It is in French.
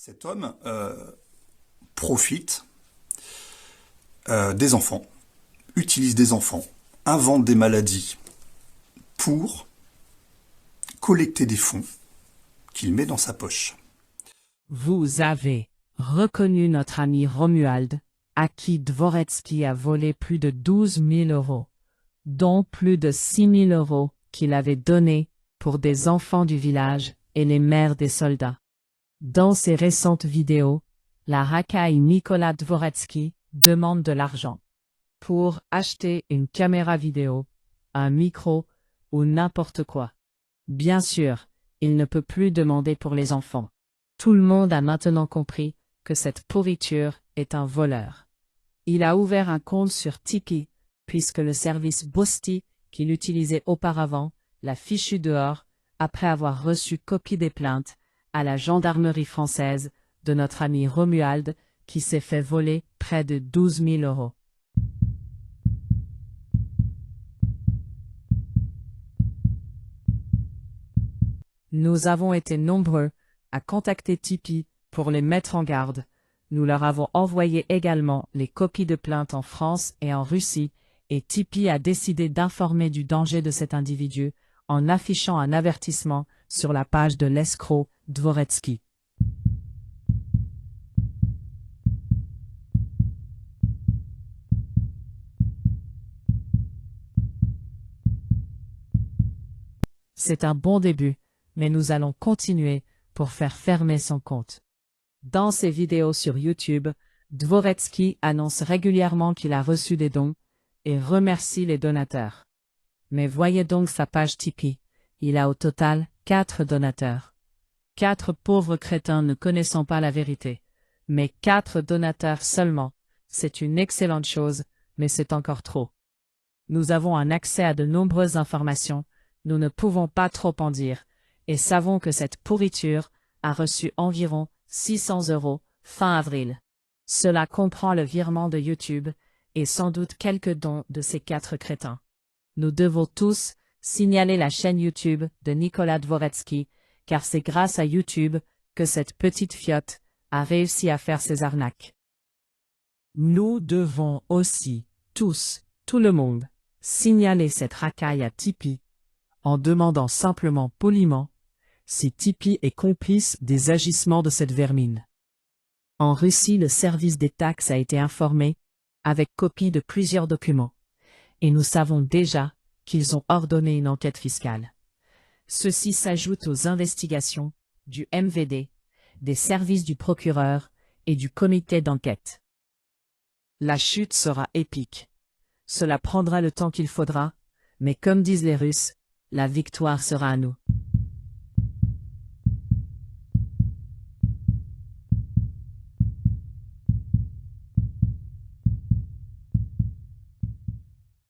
Cet homme profite des enfants, utilise des enfants, invente des maladies pour collecter des fonds qu'il met dans sa poche. Vous avez reconnu notre ami Romuald, à qui Dvoretsky a volé plus de 12 000 euros, dont plus de 6 000 euros qu'il avait donnés pour des enfants du village et les mères des soldats. Dans ses récentes vidéos, la racaille Nicolas Dvoretsky demande de l'argent pour acheter une caméra vidéo, un micro ou n'importe quoi. Bien sûr, il ne peut plus demander pour les enfants. Tout le monde a maintenant compris que cette pourriture est un voleur. Il a ouvert un compte sur Tipeee, puisque le service Boosty qu'il utilisait auparavant l'a fichu dehors après avoir reçu copie des plaintes à la gendarmerie française de notre ami Romuald qui s'est fait voler près de 12 000 euros. Nous avons été nombreux à contacter Tipeee pour les mettre en garde. Nous leur avons envoyé également les copies de plaintes en France et en Russie, et Tipeee a décidé d'informer du danger de cet individu en affichant un avertissement sur la page de l'escroc Dvoretsky. C'est un bon début, mais nous allons continuer pour faire fermer son compte. Dans ses vidéos sur YouTube, Dvoretsky annonce régulièrement qu'il a reçu des dons et remercie les donateurs. Mais voyez donc sa page Tipeee, il a au total 4 donateurs. 4 pauvres crétins ne connaissant pas la vérité. Mais 4 donateurs seulement, c'est une excellente chose, mais c'est encore trop. Nous avons un accès à de nombreuses informations, nous ne pouvons pas trop en dire, et savons que cette pourriture a reçu environ 600 euros fin avril. Cela comprend le virement de YouTube et sans doute quelques dons de ces 4 crétins. Nous devons tous signaler la chaîne YouTube de Nicolas Dvoretsky, car c'est grâce à YouTube que cette petite fiotte a réussi à faire ses arnaques. Nous devons aussi, tous, tout le monde, signaler cette racaille à Tipeee, en demandant simplement poliment si Tipeee est complice des agissements de cette vermine. En Russie, le service des taxes a été informé, avec copie de plusieurs documents, et nous savons déjà qu'ils ont ordonné une enquête fiscale. Ceci s'ajoute aux investigations du MVD, des services du procureur et du comité d'enquête. La chute sera épique. Cela prendra le temps qu'il faudra, mais comme disent les Russes, la victoire sera à nous.